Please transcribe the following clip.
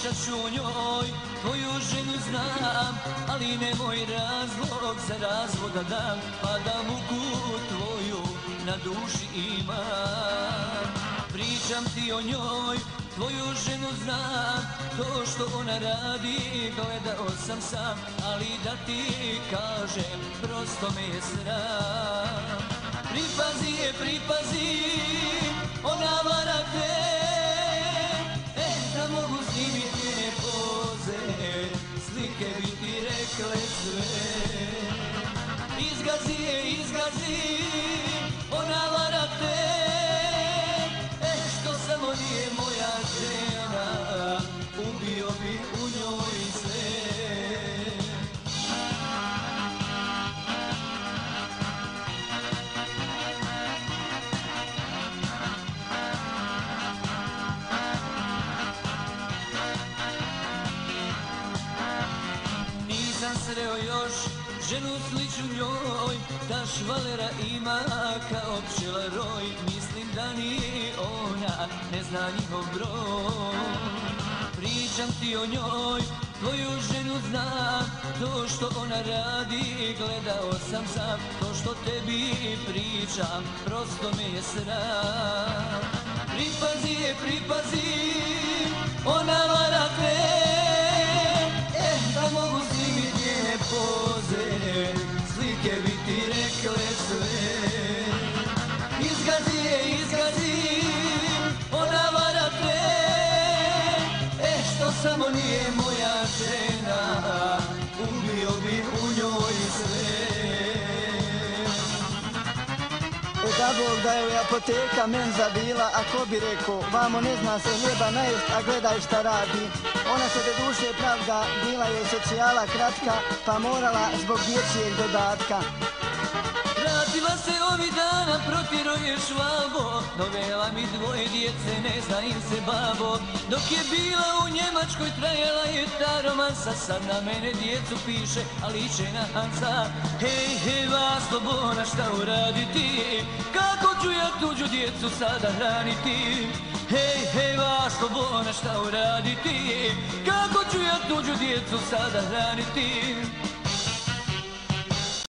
pričat ću o njoj, tvoju ženu znam, ali nemoj razlog za razvod da dam, pa da muku tvoju na duši imam. Pričam ti o njoj, tvoju ženu znam, to što ona radi gledao sam sam, ali da ti kažem, prosto me je sram. Pripazi je, pripazi, ona vara te, da mogu snimit njene poze, slike bi ti rekle sve. Izgazi je, izgazi, ona vara te, što samo nije moja žena, ubio bi u njoj sve. Nisam sreo još ženu sličnu njoj, da švalera ima kao pčela roj. Mislim da ni ona ne zna njihov broj. Pričam ti o njoj, tvoju ženu znam, to što ona radi gledao sam sam, to što tebi pričam, prosto me je sram. Pripazi je, pripazi, ona vara te, da mogu snimit njene poze, slike bi ti rekle sve. Izgazi je, izgazi, ona vara te, što samo nije moja žena, ubio bi u njoj sve. Da Bog da je apoteka menza bila, a ko bi rekao, vamo ne zna se hljeba najest, a gledaj šta radi. Ona se do duše pravda, bila je socijala kratka, pa morala zbog dječjeg dodatka. Vratila se ovih dana, protjero je švabo, dovela mi dvoje djece, ne zna im se babo. Dok je bila u Njemačkoj trajala je ta romansa, sad na mene djecu piše, a liče na Hansa. Hej, hej, vas slobona, šta uraditi, kako ću ja tuđu djecu sada hraniti? Hej, hej, vas slobona, šta uraditi, kako ću ja tuđu djecu sada hraniti?